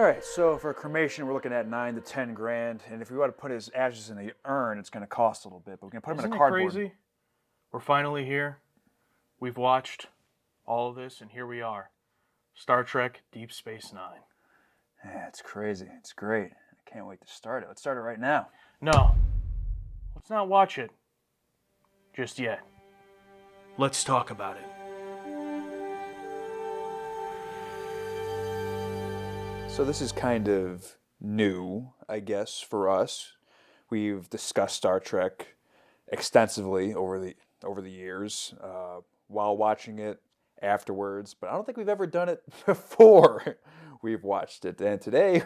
All right, so for cremation, we're looking at 9 to 10 grand, and if we want to put his ashes in the urn, it's going to cost a little bit. But we can put them in a Isn't it cardboard. crazy? We're finally here. We've watched all of this, and here we are. Star Trek Deep Space Nine. Yeah, it's crazy. It's great. I can't wait to start it. Let's start it right now. No, let's not watch it just yet. Let's talk about it. So this is kind of new, I guess, for us. We've discussed Star Trek extensively over the years, while watching it, afterwards, but I don't think we've ever done it before we've watched it. And today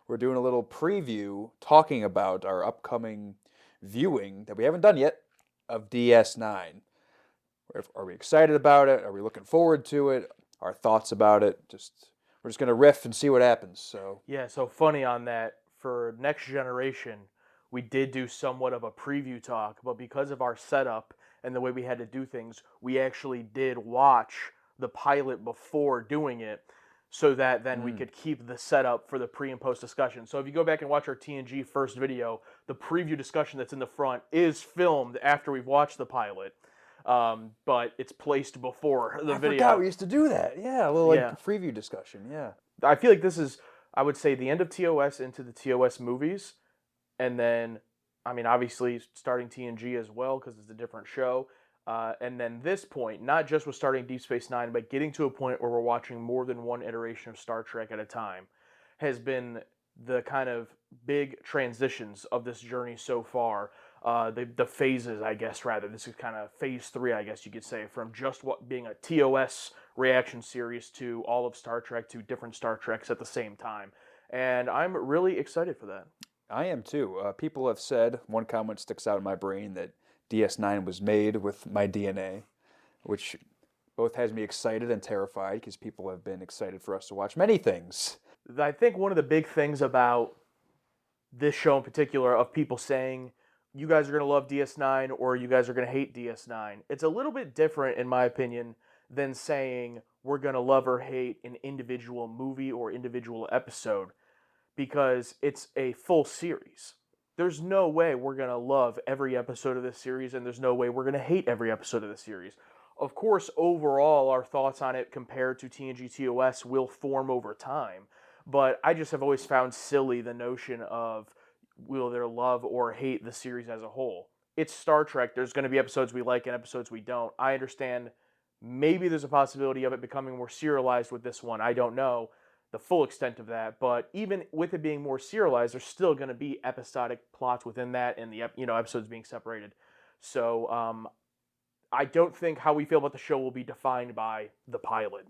we're doing a little preview talking about our upcoming viewing that we haven't done yet of DS9. Are we excited about it? Are we looking forward to it? Our thoughts about it? We're just gonna riff and see what happens. So Yeah, so funny on that. For Next Generation, we did do somewhat of a preview talk, but because of our setup and the way we had to do things, we actually did watch the pilot before doing it so that then we could keep the setup for the pre and post discussion. So if you go back and watch our TNG first video, the preview discussion that's in the front is filmed after we've watched the pilot. But it's placed before the I forgot video. we used to do that. Yeah, a little Yeah. like preview discussion. Yeah. I feel like this is, I would say, the end of TOS into the TOS movies, and then, I mean, obviously starting TNG as well because it's a different show, and then this point, not just with starting Deep Space Nine, but getting to a point where we're watching more than one iteration of Star Trek at a time, has been the kind of big transitions of this journey so far. The phases, I guess, rather. This is kind of phase three, I guess you could say, from just what being a TOS reaction series to all of Star Trek to different Star Treks at the same time. And I'm really excited for that. I am too. People have said, one comment sticks out in my brain, that DS9 was made with my DNA, which both has me excited and terrified because people have been excited for us to watch many things. I think one of the big things about this show in particular of people saying you guys are going to love DS9 or you guys are going to hate DS9. It's a little bit different in my opinion than saying we're going to love or hate an individual movie or individual episode because it's a full series. There's no way we're going to love every episode of this series and there's no way we're going to hate every episode of the series. Of course, overall, our thoughts on it compared to TNG TOS will form over time. But I just have always found silly the notion of will there love or hate the series as a whole. It's Star Trek. There's going to be episodes we like and episodes we don't. I understand maybe there's a possibility of it becoming more serialized with this one. I don't know the full extent of that, but even with it being more serialized, there's still going to be episodic plots within that and the episodes being separated. So I don't think how we feel about the show will be defined by the pilot.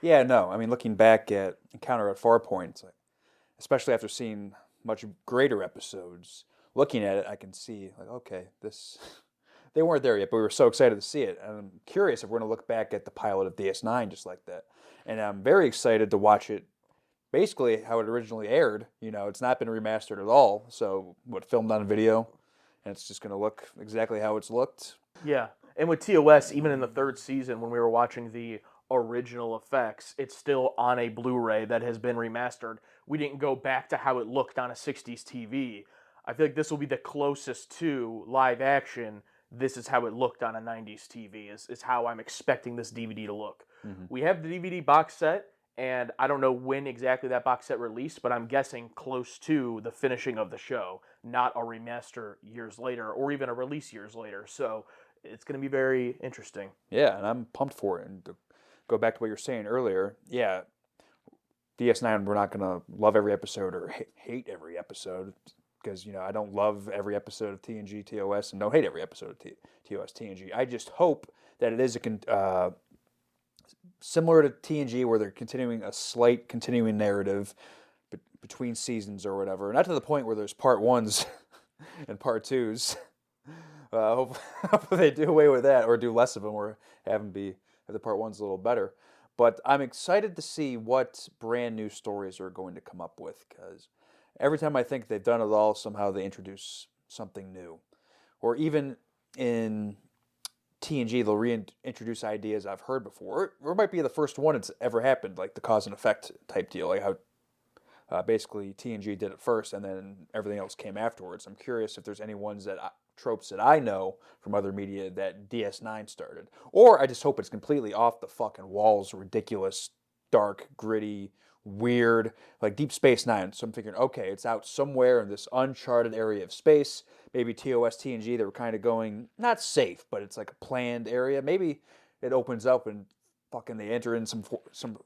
Yeah, no, I mean, looking back at Encounter at Farpoint, it's like, especially after seeing much greater episodes, looking at it, I can see, like, okay, this, they weren't there yet, but we were so excited to see it. And I'm curious if we're going to look back at the pilot of DS9 just like that. And I'm very excited to watch it basically how it originally aired. It's not been remastered at all. So, filmed on video, and it's just going to look exactly how it's looked. Yeah, and with TOS, even in the third season, when we were watching the original effects, it's still on a Blu-ray that has been remastered. We didn't go back to how it looked on a '60s TV. I feel like this will be the closest to live action. This is how it looked on a '90s TV. Is how I'm expecting this DVD to look. Mm-hmm. We have the DVD box set, and I don't know when exactly that box set released, but I'm guessing close to the finishing of the show, not a remaster years later or even a release years later. So it's going to be very interesting. Yeah, and I'm pumped for it. And to go back to what you were saying earlier, yeah, DS9, we're not going to love every episode or hate every episode because, I don't love every episode of TNG TOS and don't hate every episode of TOS TNG. I just hope that it is similar to TNG where they're continuing a slight continuing narrative between seasons or whatever. Not to the point where there's part ones and part twos. Hopefully they do away with that or do less of them or have the part ones a little better. But I'm excited to see what brand new stories are going to come up with because every time I think they've done it all, somehow they introduce something new. Or even in TNG, they'll reintroduce ideas I've heard before. Or it might be the first one it's ever happened, like the cause and effect type deal, like how Basically, TNG did it first, and then everything else came afterwards. I'm curious if there's any ones tropes that I know from other media that DS9 started, or I just hope it's completely off the fucking walls, ridiculous, dark, gritty, weird, like Deep Space Nine. So I'm thinking, okay, it's out somewhere in this uncharted area of space. Maybe TOS, TNG, they were kind of going not safe, but it's like a planned area. Maybe it opens up and fucking they enter in some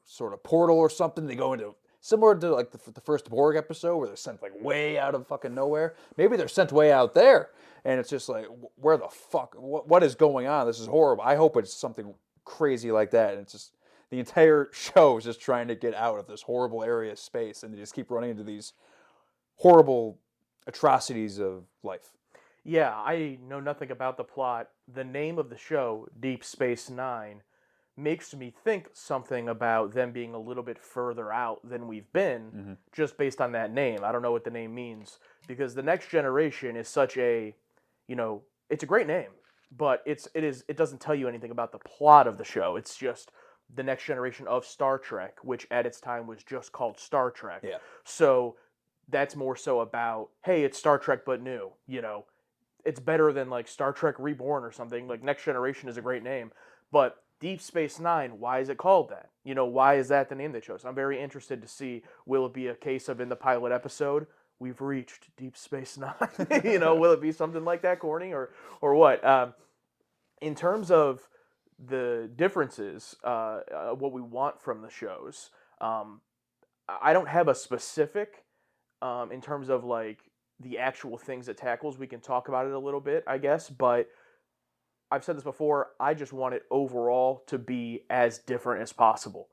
sort of portal or something. They go into similar to like the first Borg episode where they're sent like way out of fucking nowhere. Maybe they're sent way out there, and it's just like where the fuck what is going on? This is horrible. I hope it's something crazy like that. And it's just the entire show is just trying to get out of this horrible area of space, and they just keep running into these horrible atrocities of life. Yeah, I know nothing about the plot. The name of the show, Deep Space Nine, makes me think something about them being a little bit further out than we've been, just based on that name. I don't know what the name means because the Next Generation is such a, it's a great name, but it doesn't tell you anything about the plot of the show. It's just the Next Generation of Star Trek, which at its time was just called Star Trek. Yeah. So that's more so about, hey, it's Star Trek but new, it's better than like Star Trek Reborn or something. Like Next Generation is a great name, but Deep Space Nine, why is it called that? Why is that the name they chose? I'm very interested to see, will it be a case of in the pilot episode, we've reached Deep Space Nine? Will it be something like that, corny, or what? In terms of the differences, what we want from the shows, I don't have a specific in terms of like the actual things it tackles. We can talk about it a little bit, I guess, but I've said this before, I just want it overall to be as different as possible.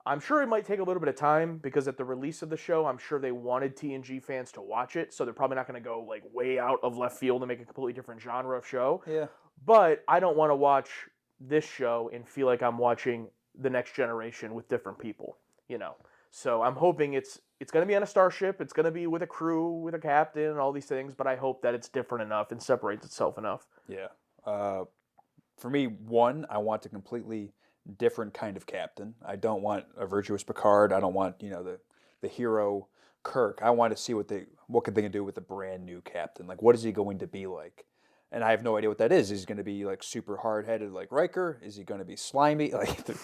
I'm sure it might take a little bit of time because at the release of the show, I'm sure they wanted TNG fans to watch it, so they're probably not going to go like way out of left field and make a completely different genre of show. Yeah. But I don't want to watch this show and feel like I'm watching the Next Generation with different people. So I'm hoping it's going to be on a starship, it's going to be with a crew, with a captain, and all these things. But I hope that it's different enough and separates itself enough. Yeah. For me, one, I want a completely different kind of captain. I don't want a virtuous Picard. I don't want the hero Kirk. I want to see what could they do with a brand new captain. Like, what is he going to be like? And I have no idea what that is. Is he going to be like super hard headed like Riker? Is he going to be slimy? Like the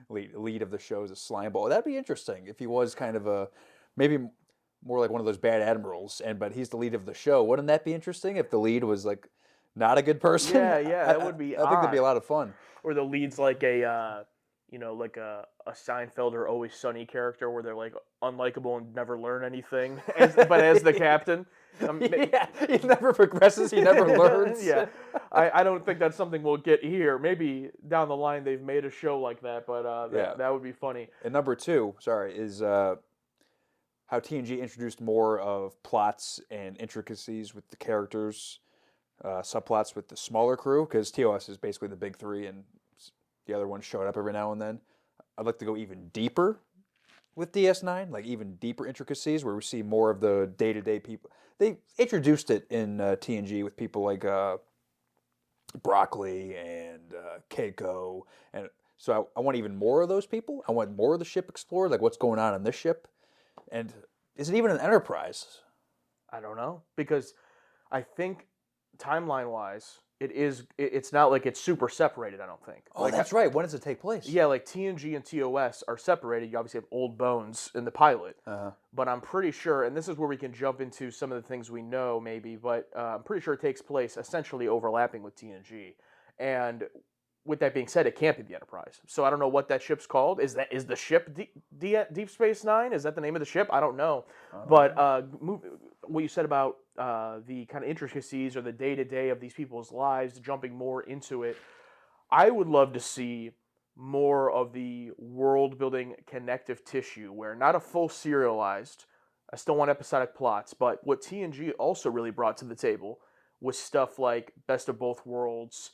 lead of the show is a slime ball. That'd be interesting if he was kind of maybe more like one of those bad admirals, but he's the lead of the show. Wouldn't that be interesting if the lead was like not a good person? Yeah, that would be I think that'd be a odd. lot of fun. Or the lead's like like a Seinfeld or Always Sunny character where they're like unlikable and never learn anything, but as the captain. Yeah, he never progresses. He never learns. Yeah, I don't think that's something we'll get here. Maybe down the line they've made a show like that, but that would be funny. And number two, sorry, is how TNG introduced more of plots and intricacies with the characters, subplots with the smaller crew, because TOS is basically the big three, and the other ones showed up every now and then. I'd like to go even deeper with DS9, like even deeper intricacies where we see more of the day-to-day people. They introduced it in TNG with people like Broccoli and Keiko, and so I want even more of those people. I want more of the ship explored, like what's going on in this ship, and is it even an Enterprise? I don't know because I think timeline-wise, it's not like it's super separated. I don't think. Oh, Like, that's right. When does it take place? yeah, like TNG and TOS are separated. You obviously have old bones in the pilot, but I'm pretty sure, and this is where we can jump into some of the things we know maybe, but I'm pretty sure it takes place essentially overlapping with TNG. And with that being said, it can't be the Enterprise. So I don't know what that ship's called. Is the ship Deep Space Nine? Is that the name of the ship? I don't know. But what you said about the kind of intricacies or the day-to-day of these people's lives, jumping more into it, I would love to see more of the world-building connective tissue where not a full serialized, I still want episodic plots, but what TNG also really brought to the table was stuff like Best of Both Worlds,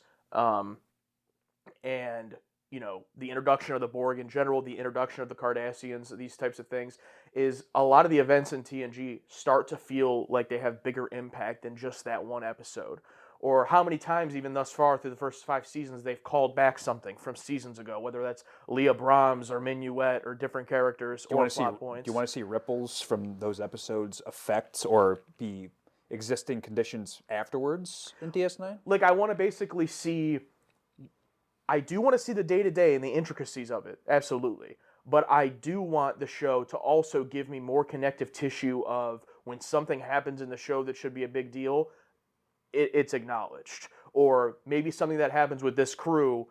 and the introduction of the Borg in general, the introduction of the Cardassians, these types of things, is a lot of the events in TNG start to feel like they have bigger impact than just that one episode. or how many times even thus far through the first 5 seasons they've called back something from seasons ago, whether that's Leah Brahms or Minuet or different characters Do you or want to see? plot Do points. you want to see ripples from those episodes affect or be existing conditions afterwards in DS9? Like I want to basically see. I do want to see the day to day and the intricacies of it, absolutely. But I do want the show to also give me more connective tissue of when something happens in the show that should be a big deal, it's acknowledged. Or maybe something that happens with this crew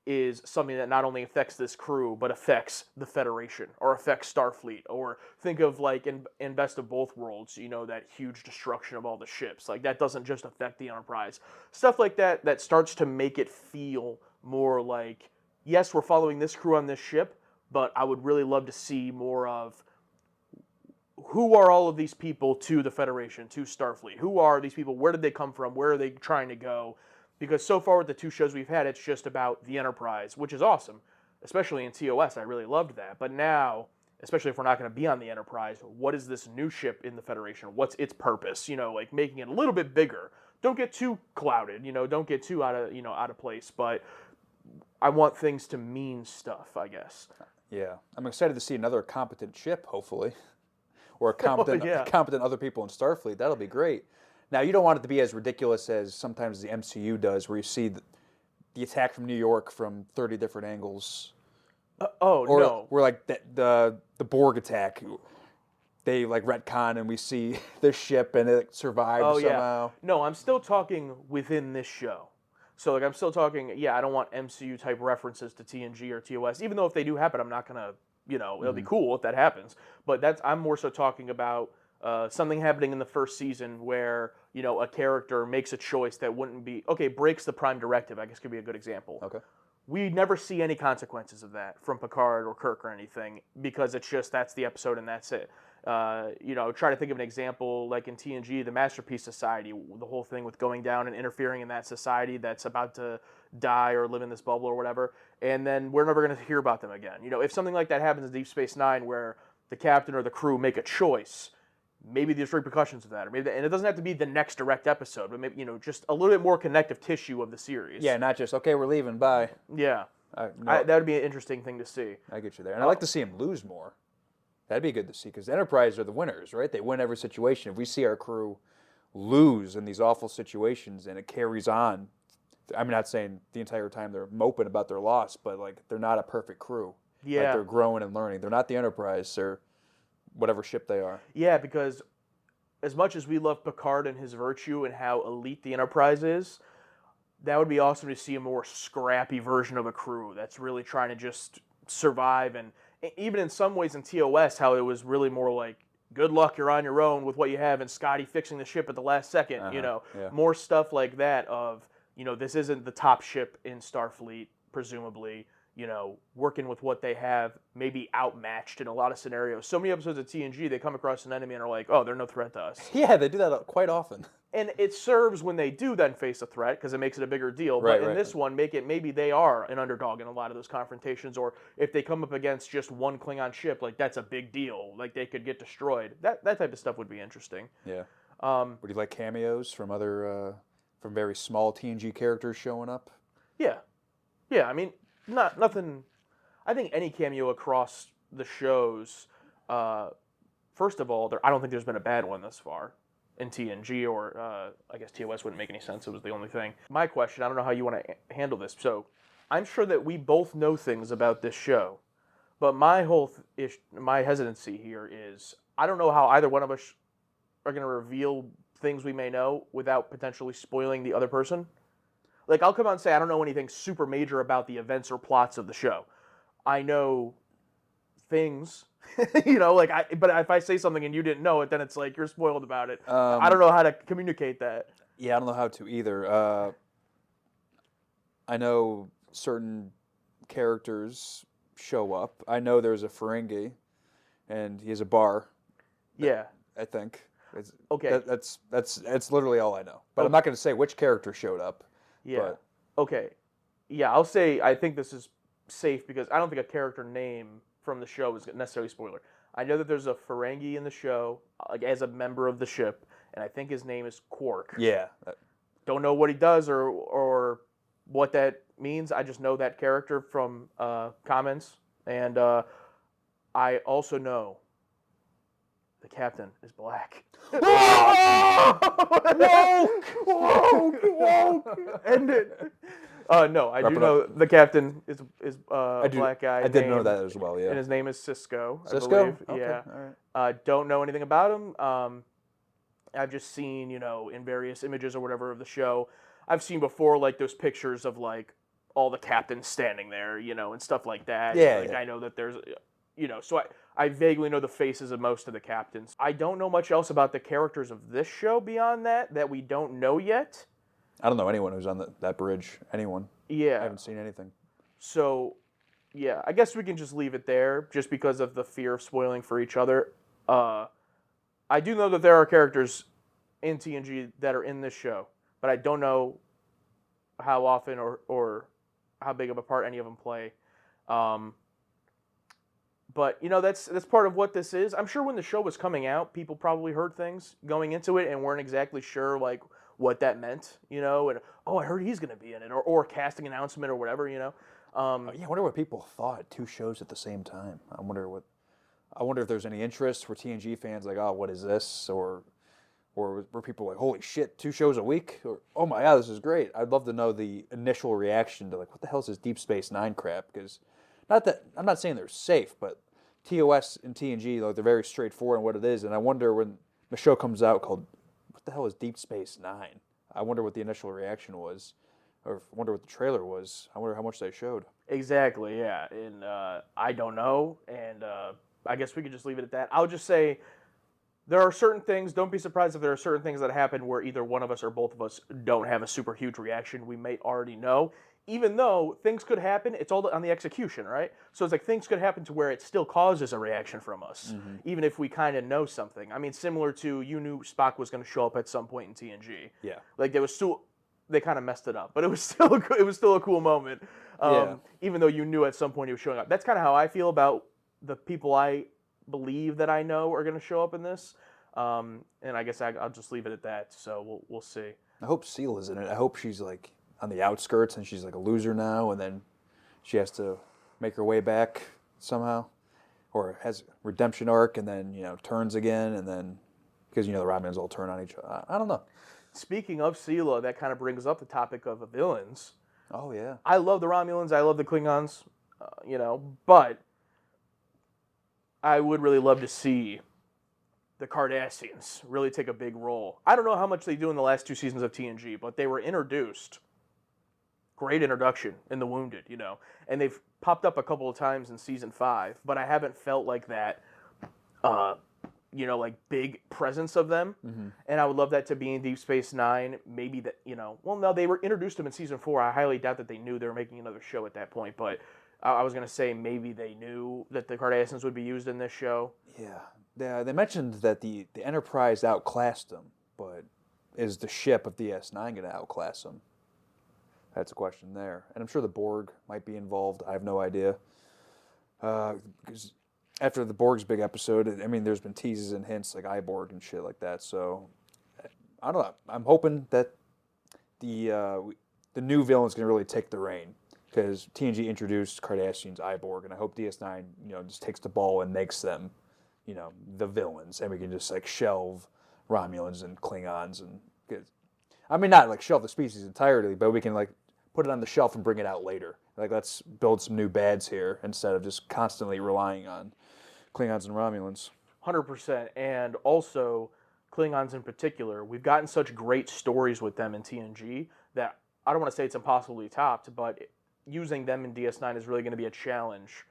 is something that not only affects this crew, but affects the Federation or affects Starfleet. Or think of like in Best of Both Worlds, that huge destruction of all the ships. Like that doesn't just affect the Enterprise. Stuff like that that starts to make it feel more like, yes, we're following this crew on this ship, but I would really love to see more of who are all of these people to the Federation, to Starfleet? Who are these people? Where did they come from? Where are they trying to go? Because so far with the 2 shows we've had, it's just about the Enterprise, which is awesome. Especially in TOS, I really loved that. But now, especially if we're not going to be on the Enterprise, what is this new ship in the Federation? What's its purpose? Like making it a little bit bigger. Don't get too clouded, don't get too out of place, but I want things to mean stuff, I guess. Yeah, I'm excited to see another competent ship, hopefully, or a competent, yeah. competent other people in Starfleet. That'll be great. Now, you don't want it to be as ridiculous as sometimes the MCU does, where you see the attack from New York from 30 different angles. Or No. where like the Borg attack, they like retcon and we see this ship and it survived somehow. No, I'm still talking within this show. So like I'm still talking, I don't want MCU type references to TNG or TOS, even though if they do happen, I'm not gonna, it'll be cool if that happens. But I'm more so talking about something happening in the first season where a character makes a choice that wouldn't be breaks the Prime Directive. I guess could be a good example. Okay. We never see any consequences of that from Picard or Kirk or anything because it's just that's the episode and that's it. Try to think of an example like in TNG, the Masterpiece Society, the whole thing with going down and interfering in that society that's about to die or live in this bubble or whatever, and then we're never going to hear about them again. If something like that happens in Deep Space Nine where the captain or the crew make a choice, maybe there's repercussions of that, or maybe, and it doesn't have to be the next direct episode, but maybe just a little bit more connective tissue of the series. Yeah, not just okay, we're leaving, bye. Yeah, No, that would be an interesting thing to see. I get you there, and I'd like to see him lose more. That'd be good to see because Enterprise are the winners, right? They win every situation. If we see our crew lose in these awful situations and it carries on, I'm not saying the entire time they're moping about their loss, but like they're not a perfect crew. Yeah, like they're growing and learning. They're not the Enterprise or whatever ship they are. Yeah, because as much as we love Picard and his virtue and how elite the Enterprise is, that would be awesome to see a more scrappy version of a crew that's really trying to just survive. And even in some ways in TOS, how it was really more like, good luck, you're on your own with what you have, and Scotty fixing the ship at the last second. Yeah. More stuff like that of, this isn't the top ship in Starfleet, presumably. Working with what they have, maybe outmatched in a lot of scenarios. So many episodes of TNG, they come across an enemy and are like, oh, they're no threat to us. Yeah, they do that quite often. And it serves when they do then face a threat because it makes it a bigger deal. Right, But in this one, maybe they are an underdog in a lot of those confrontations, or if they come up against just one Klingon ship, like that's a big deal. Like they could get destroyed. That type of stuff would be interesting. Yeah. Would you like cameos from other, from very small TNG characters showing up? Yeah. I mean, nothing. I think any cameo across the shows. First of all, I don't think there's been a bad one thus far in TNG, or I guess TOS wouldn't make any sense. It was the only thing. My question, I don't know how you want to handle this. So I'm sure that we both know things about this show, but my my hesitancy here is I don't know how either one of us are going to reveal things we may know without potentially spoiling the other person. Like, I'll come out and say I don't know anything super major about the events or plots of the show. I know things, but if I say something and you didn't know it, then it's like you're spoiled about it. I don't know how to communicate that. Yeah, I don't know how to either. I know certain characters show up. I know there's a Ferengi, and he has a bar. Yeah. I think. Okay. That's literally all I know. But I'm not going to say which character showed up. Yeah. But. Okay. Yeah, I'll say I think this is safe because I don't think a character name from the show is necessarily a spoiler. I know that there's a Ferengi in the show, like as a member of the ship, and I think his name is Quark. Yeah. Don't know what he does or what that means. I just know that character from comments, and I also know the captain is black. Woke. End it. No, I Wrap do it know up. the captain is a do. black guy. I did know named- that as well. Yeah. and his name is Cisco. I Cisco. believe. Okay. Yeah. All right. Don't know anything about him. I've just seen, in various images or whatever of the show. I've seen before like those pictures of like all the captains standing there, and stuff like that. Yeah, Like yeah. I know that there's, so I vaguely know the faces of most of the captains. I don't know much else about the characters of this show beyond that we don't know yet. I don't know anyone who's on that bridge. Anyone. I Yeah. haven't seen anything. So, yeah, I guess we can just leave it there, just because of the fear of spoiling for each other. I do know that there are characters in TNG that are in this show, but I don't know how often or how big of a part any of them play. But that's part of what this is. I'm sure when the show was coming out, people probably heard things going into it and weren't exactly sure like what that meant, and I heard he's going to be in it, or casting announcement or whatever, Yeah, I wonder what people thought. 2 shows at the same time. I wonder if there's any interest for TNG fans, like, oh, what is this? Or were people like, holy shit, 2 shows a week? Or, oh my god, this is great. I'd love to know the initial reaction to like, what the hell is this Deep Space Nine crap? Because I'm not saying they're safe, but TOS and TNG, like, they're very straightforward in what it is. And I wonder when the show comes out called, what the hell is Deep Space Nine? I wonder what the initial reaction was, or I wonder what the trailer was. I wonder how much they showed. Exactly, yeah. And I don't know, and I guess we could just leave it at that. I'll just say there are certain things, don't be surprised if there are certain things that happen where either one of us or both of us don't have a super huge reaction. We may already know. Even though things could happen, it's all on the execution, right? So it's like things could happen to where it still causes a reaction from us, even if we kind of know something. I mean, similar to you knew Spock was going to show up at some point in TNG. Yeah. Like there was still, they kind of messed it up, but it was still a cool moment. Yeah. Even though you knew at some point he was showing up. That's kind of how I feel about the people I believe that I know are going to show up in this. And I guess I'll just leave it at that. So we'll see. I hope Seal is in it. I hope she's like on the outskirts and she's like a loser now, and then she has to make her way back somehow, or has a redemption arc and then turns again, and then because the Romulans all turn on each other. I don't know. Speaking of Sela, that kind of brings up the topic of the villains. Oh yeah. I love the Romulans. I love the Klingons. But I would really love to see the Cardassians really take a big role. I don't know how much they do in the last 2 seasons of TNG, but they were introduced. Great introduction in The Wounded, and they've popped up a couple of times in season 5, but I haven't felt like that, like big presence of them. Mm-hmm. And I would love that to be in Deep Space Nine. Maybe that, no, they were introduced to them in season 4. I highly doubt that they knew they were making another show at that point, but I was going to say maybe they knew that the Cardassians would be used in this show. Yeah. They mentioned that the Enterprise outclassed them, but is the ship of DS9 going to outclass them? That's a question there. And I'm sure the Borg might be involved. I have no idea. Because after the Borg's big episode, I mean, there's been teases and hints like Iborg and shit like that. So, I don't know. I'm hoping that the new villain's going to really take the reign. Because TNG introduced Cardassians, Iborg, and I hope DS9, just takes the ball and makes them, the villains. And we can just, like, shelve Romulans and Klingons and... I mean, not, like, shelve the species entirely, but we can, like, put it on the shelf and bring it out later. Like, let's build some new bads here instead of just constantly relying on Klingons and Romulans. 100%. And also, Klingons in particular, we've gotten such great stories with them in TNG that I don't want to say it's impossible to be topped, but using them in DS9 is really going to be a challenge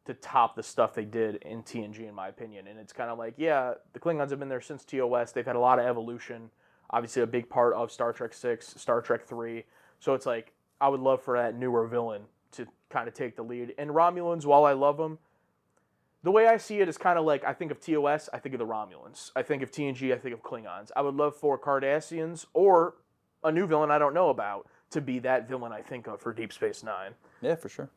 to top the stuff they did in TNG, in my opinion. And it's kind of like, yeah, the Klingons have been there since TOS. They've had a lot of evolution. Obviously, a big part of Star Trek 6, Star Trek 3. So it's like, I would love for that newer villain to kind of take the lead. And Romulans, while I love them, the way I see it is kind of like, I think of TOS, I think of the Romulans. I think of TNG, I think of Klingons. I would love for Cardassians or a new villain I don't know about to be that villain I think of for Deep Space Nine. Yeah, for sure.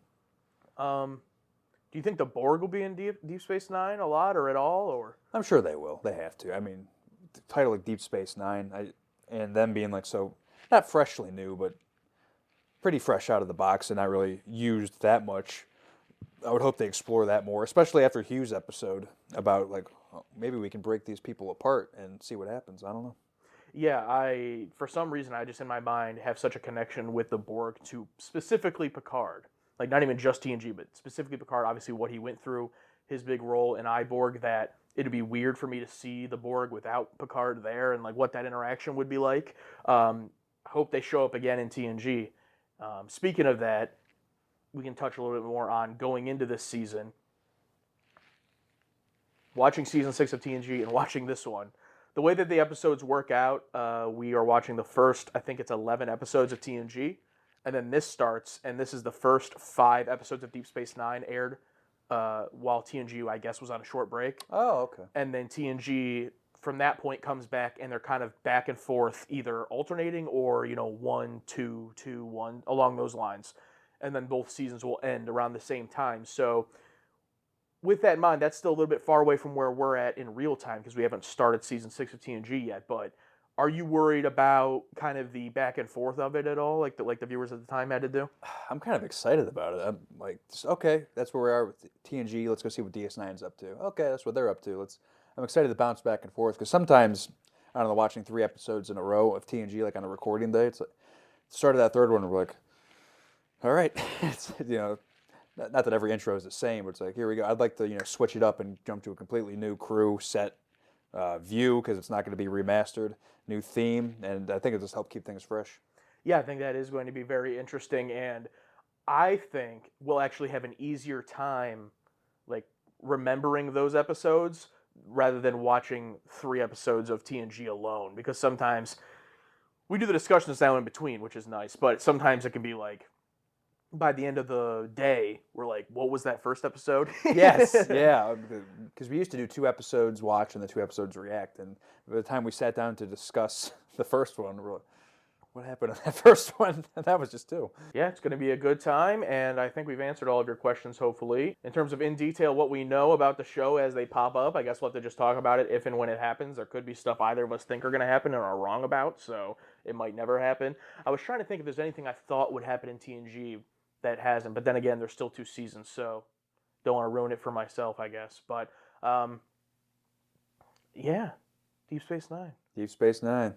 Do you think the Borg will be in Deep Space Nine a lot or at all? Or I'm sure they will. They have to. I mean, the title like Deep Space Nine, and them being like so not freshly new, but pretty fresh out of the box and not really used that much. I would hope they explore that more, especially after Hughes' episode about like maybe we can break these people apart and see what happens. I don't know. Yeah, for some reason, I just in my mind have such a connection with the Borg to specifically Picard. Like, not even just TNG, but specifically Picard, obviously, what he went through, his big role in iBorg, that it'd be weird for me to see the Borg without Picard there and, like, what that interaction would be like. Hope they show up again in TNG. Speaking of that, we can touch a little bit more on going into this season. Watching season 6 of TNG and watching this one, the way that the episodes work out, we are watching the first, I think it's 11 episodes of TNG, and then this starts, and this is the first 5 episodes of Deep Space Nine aired while TNG, I guess, was on a short break. Oh, okay. And then TNG, from that point, comes back, and they're kind of back and forth, either alternating or, 1, 2, 2, 1, along those lines. And then both seasons will end around the same time. So with that in mind, that's still a little bit far away from where we're at in real time because we haven't started season 6 of TNG yet. But are you worried about kind of the back and forth of it at all, like the viewers at the time had to do? I'm kind of excited about it. I'm like, okay, that's where we are with TNG. Let's go see what DS9's up to. Okay, that's what they're up to. I'm excited to bounce back and forth because sometimes, I don't know, watching 3 episodes in a row of TNG, like on a recording day, it's like, start of that third one, we're like, all right, it's, not that every intro is the same, but it's like, here we go. I'd like to, switch it up and jump to a completely new crew, set, view, because it's not going to be remastered, new theme, and I think it'll just help keep things fresh. Yeah, I think that is going to be very interesting, and I think we'll actually have an easier time, like, remembering those episodes rather than watching 3 episodes of TNG alone, because sometimes we do the discussions now in between, which is nice, but sometimes it can be like, by the end of the day, we're like, what was that first episode? Yes, yeah, because we used to do 2 episodes watch and the 2 episodes react, and by the time we sat down to discuss the first one, we're like, what happened in that first one? And that was just 2. Yeah, it's going to be a good time, and I think we've answered all of your questions, hopefully. In terms of in detail what we know about the show as they pop up, I guess we'll have to just talk about it if and when it happens. There could be stuff either of us think are going to happen and are wrong about, so it might never happen. I was trying to think if there's anything I thought would happen in TNG that hasn't, but then again, there's still 2 seasons, so don't want to ruin it for myself, I guess. But, yeah, Deep Space Nine. Deep Space Nine.